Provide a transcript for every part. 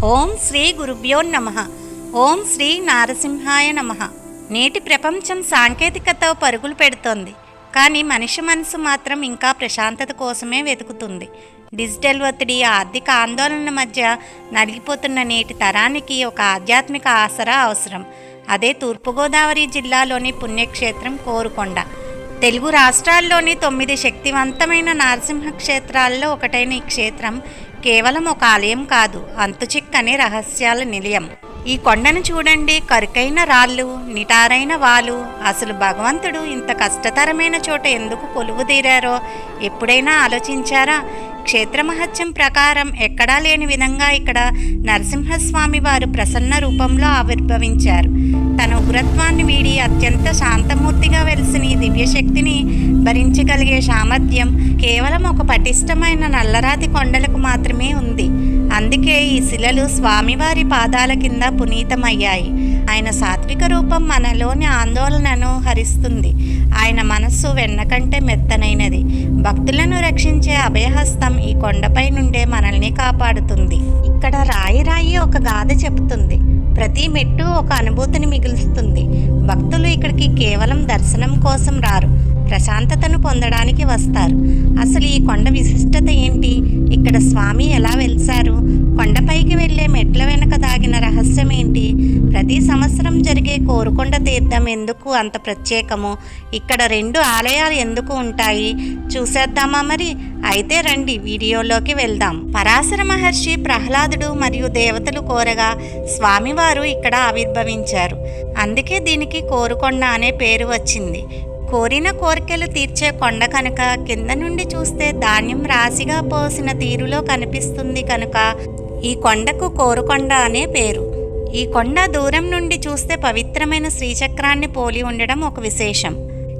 ఓం శ్రీ గురుభ్యో నమః. ఓం శ్రీ నారసింహాయ నమః. నేటి ప్రపంచం సాంకేతికతతో పరుగులు పెడుతోంది. కానీ మనిషి మనసు మాత్రం ఇంకా ప్రశాంతత కోసమే వెతుకుతుంది. డిజిటల్ ఒత్తిడి, ఆర్థిక ఆందోళన మధ్య నలిగిపోతున్న నేటి తరానికి ఒక ఆధ్యాత్మిక ఆసరా అవసరం. అదే తూర్పుగోదావరి జిల్లాలోని పుణ్యక్షేత్రం కోరుకొండ. తెలుగు రాష్ట్రాల్లోని 9 శక్తివంతమైన నరసింహ క్షేత్రాల్లో ఒకటైన ఈ క్షేత్రం కేవలం ఒక ఆలయం కాదు, అంతుచిక్కని రహస్యాల నిలయం. ఈ కొండను చూడండి, కరుకైన రాళ్ళు, నిటారైన వాలు. అసలు భగవంతుడు ఇంత కష్టతరమైన చోట ఎందుకు కొలువుదీరారో ఎప్పుడైనా ఆలోచించారా? క్షేత్ర మహత్యం ప్రకారం ఎక్కడా లేని విధంగా ఇక్కడ నరసింహస్వామి వారు ప్రసన్న రూపంలో ఆవిర్భవించారు. తన ఉగ్రత్వాన్ని వీడి అత్యంత శాంతమూర్తిగా వెలిసిన ఈ దివ్యశక్తిని భరించగలిగే సామర్థ్యం కేవలం ఒక పటిష్టమైన నల్లరాతి కొండలకు మాత్రమే ఉంది. అందుకే ఈ శిలలు స్వామివారి పాదాల కింద పునీతమయ్యాయి. ఆయన సాత్విక రూపం మనలోని ఆందోళనను హరిస్తుంది. ఆయన మనస్సు వెన్నకంటే మెత్తనైనది. భక్తులను రక్షించే అభయహస్తం ఈ కొండపై నుండే మనల్ని కాపాడుతుంది. ఇక్కడ రాయి రాయి ఒక గాథ చెబుతుంది. ప్రతి మెట్టు ఒక అనుభూతిని మిగులుస్తుంది. భక్తులు ఇక్కడికి కేవలం దర్శనం కోసం రారు, ప్రశాంతతను పొందడానికి వస్తారు. అసలు ఈ కొండ విశిష్టత ఏంటి? ఇక్కడ స్వామి ఎలా వెలిశారు? కొండపైకి వెళ్లే మెట్ల వెనక దాగిన రహస్యం ఏంటి? ప్రతి సంవత్సరం జరిగే కోరుకొండ తీర్థం ఎందుకు అంత ప్రత్యేకము? ఇక్కడ 2 ఆలయాలు ఎందుకు ఉంటాయి? చూసేద్దామా మరి? అయితే రండి, వీడియోలోకి వెళ్దాం. పరాశర మహర్షి, ప్రహ్లాదుడు మరియు దేవతలు కోరగా స్వామివారు ఇక్కడ ఆవిర్భవించారు. అందుకే దీనికి కోరుకొండ అనే పేరు వచ్చింది. కోరిన కోరికలు తీర్చే కొండ కనుక కింద నుండి చూస్తే ధాన్యం రాశిగా పోసిన తీరులో కనిపిస్తుంది కనుక ఈ కొండకు కోరుకొండ అనే పేరు. ఈ కొండ దూరం నుండి చూస్తే పవిత్రమైన శ్రీచక్రాన్ని పోలి ఉండడం ఒక విశేషం.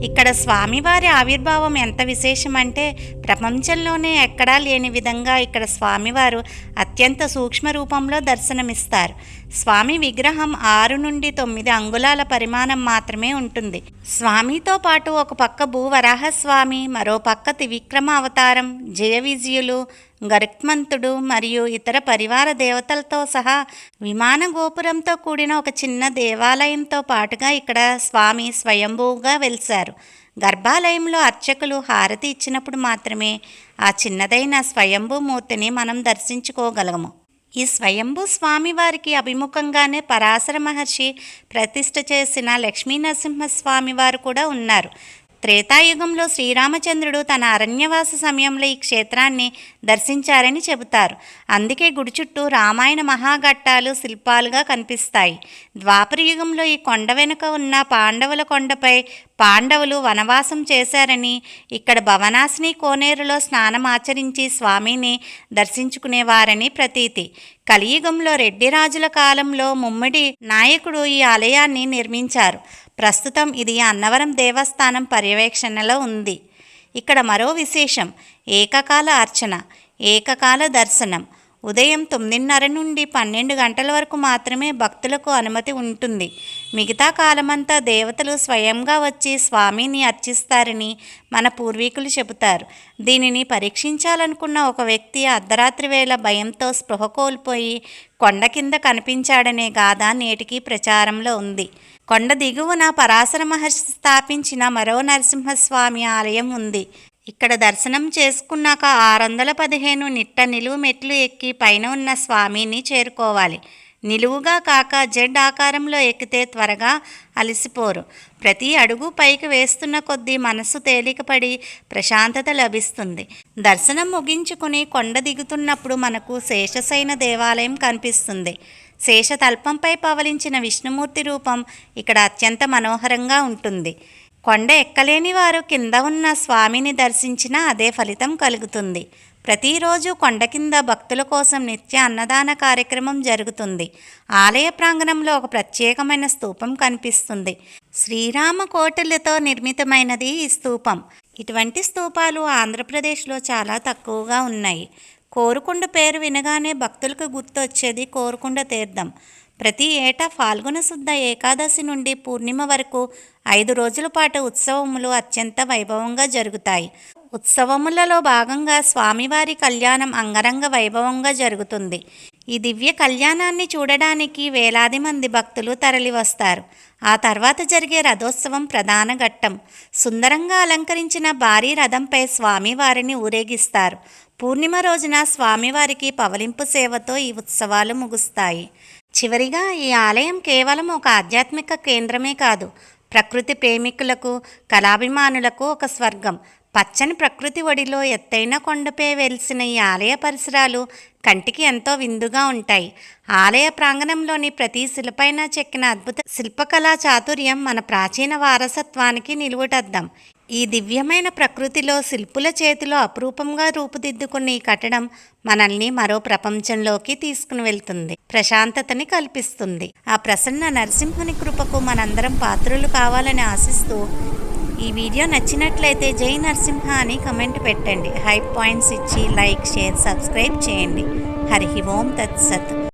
ఇక్కడ స్వామివారి ఆవిర్భావం ఎంత విశేషమంటే ప్రపంచంలోనే ఎక్కడా లేని విధంగా ఇక్కడ స్వామివారు అత్యంత సూక్ష్మ రూపంలో దర్శనమిస్తారు. స్వామి విగ్రహం 6 నుండి 9 అంగుళాల పరిమాణం మాత్రమే ఉంటుంది. స్వామితో పాటు ఒక పక్క భూవరాహస్వామి, మరో పక్క త్రివిక్రమ అవతారం, జయ విజయులు, గరుత్మంతుడు మరియు ఇతర పరివార దేవతలతో సహా విమాన గోపురంతో కూడిన ఒక చిన్న దేవాలయంతో పాటుగా ఇక్కడ స్వామి స్వయంభూగా వెలిశారు. గర్భాలయంలో అర్చకులు హారతి ఇచ్చినప్పుడు మాత్రమే ఆ చిన్నదైన స్వయంభూ మూర్తిని మనం దర్శించుకోగలము. ఈ స్వయంభూ స్వామివారికి అభిముఖంగానే పరాశర మహర్షి ప్రతిష్ఠ చేసిన లక్ష్మీ నరసింహస్వామి వారు కూడా ఉన్నారు. త్రేతాయుగంలో శ్రీరామచంద్రుడు తన అరణ్యవాస సమయంలో ఈ క్షేత్రాన్ని దర్శించారని చెబుతారు. అందుకే గుడి చుట్టూ రామాయణ మహాఘట్టాలు శిల్పాలుగా కనిపిస్తాయి. ద్వాపర యుగంలో ఈ కొండ వెనుక ఉన్న పాండవుల కొండపై పాండవులు వనవాసం చేశారని, ఇక్కడ భవనాశిని కోనేరులో స్నానమాచరించి స్వామిని దర్శించుకునేవారని ప్రతీతి. కలియుగంలో రెడ్డి రాజుల కాలంలో ముమ్మడి నాయకుడు ఈ ఆలయాన్ని నిర్మించారు. ప్రస్తుతం ఇది అన్నవరం దేవస్థానం పర్యవేక్షణలో ఉంది. ఇక్కడ మరో విశేషం ఏకకాల అర్చన, ఏకకాల దర్శనం. ఉదయం 9:30 నుండి 12 గంటల వరకు మాత్రమే భక్తులకు అనుమతి ఉంటుంది. మిగతా కాలమంతా దేవతలు స్వయంగా వచ్చి స్వామిని అర్చిస్తారని మన పూర్వీకులు చెబుతారు. దీనిని పరీక్షించాలనుకున్న ఒక వ్యక్తి అర్ధరాత్రి వేళ భయంతో స్పృహ కోల్పోయి కొండ కింద కనిపించాడనే గాథ నేటికి ప్రచారంలో ఉంది. కొండ దిగువన పరాశర మహర్షి స్థాపించిన మరో నరసింహస్వామి ఆలయం ఉంది. ఇక్కడ దర్శనం చేసుకున్నాక 615 నిట్ట నిలువు మెట్లు ఎక్కి పైన ఉన్న స్వామిని చేరుకోవాలి. నిలువుగా కాక జెడ్ ఆకారంలో ఎక్కితే త్వరగా అలసిపోరు. ప్రతి అడుగు పైకి వేస్తున్న కొద్దీ మనసు తేలికపడి ప్రశాంతత లభిస్తుంది. దర్శనం ముగించుకుని కొండ దిగుతున్నప్పుడు మనకు శేషశయన దేవాలయం కనిపిస్తుంది. శేషతల్పంపై పవలించిన విష్ణుమూర్తి రూపం ఇక్కడ అత్యంత మనోహరంగా ఉంటుంది. కొండ ఎక్కలేని వారు కింద ఉన్న స్వామిని దర్శించినా అదే ఫలితం కలుగుతుంది. ప్రతిరోజు కొండ కింద భక్తుల కోసం నిత్య అన్నదాన కార్యక్రమం జరుగుతుంది. ఆలయ ప్రాంగణంలో ఒక ప్రత్యేకమైన స్తూపం కనిపిస్తుంది. శ్రీరామ కోటలతో నిర్మితమైనది ఈ స్తూపం. ఇటువంటి స్తూపాలు ఆంధ్రప్రదేశ్లో చాలా తక్కువగా ఉన్నాయి. కోరుకొండ పేరు వినగానే భక్తులకు గుర్తొచ్చేది కోరుకొండ తీర్థం. ప్రతి ఏటా ఫాల్గుణ శుద్ధ ఏకాదశి నుండి పూర్ణిమ వరకు 5 రోజుల పాటు ఉత్సవములు అత్యంత వైభవంగా జరుగుతాయి. ఉత్సవములలో భాగంగా స్వామివారి కళ్యాణం అంగరంగ వైభవంగా జరుగుతుంది. ఈ దివ్య కళ్యాణాన్ని చూడడానికి వేలాది మంది భక్తులు తరలివస్తారు. ఆ తర్వాత జరిగే రథోత్సవం ప్రధాన ఘట్టం. సుందరంగా అలంకరించిన భారీ రథంపై స్వామివారిని ఊరేగిస్తారు. పూర్ణిమ రోజున స్వామివారికి పవలింపు సేవతో ఈ ఉత్సవాలు ముగుస్తాయి. చివరిగా ఈ ఆలయం కేవలం ఒక ఆధ్యాత్మిక కేంద్రమే కాదు, ప్రకృతి ప్రేమికులకు, కళాభిమానులకు ఒక స్వర్గం. పచ్చని ప్రకృతి ఒడిలో ఎత్తైన కొండపై వెలిసిన ఈ ఆలయ పరిసరాలు కంటికి ఎంతో విందుగా ఉంటాయి. ఆలయ ప్రాంగణంలోని ప్రతి శిలపైన చెక్కిన అద్భుత శిల్పకళా చాతుర్యం మన ప్రాచీన వారసత్వానికి నిలువుటద్దం. ఈ దివ్యమైన ప్రకృతిలో శిల్పుల చేతిలో అపురూపంగా రూపుదిద్దుకున్న ఈ కట్టడం మనల్ని మరో ప్రపంచంలోకి తీసుకుని వెళ్తుంది, ప్రశాంతతని కల్పిస్తుంది. ఆ ప్రసన్న నరసింహుని కృపకు మనందరం పాత్రులు కావాలని ఆశిస్తూ, ఈ వీడియో నచ్చినట్లయితే జై నరసింహ అని కమెంట్ పెట్టండి. హైప్ పాయింట్స్ ఇచ్చి లైక్, షేర్, సబ్స్క్రైబ్ చేయండి. హరి ఓం తత్సత్.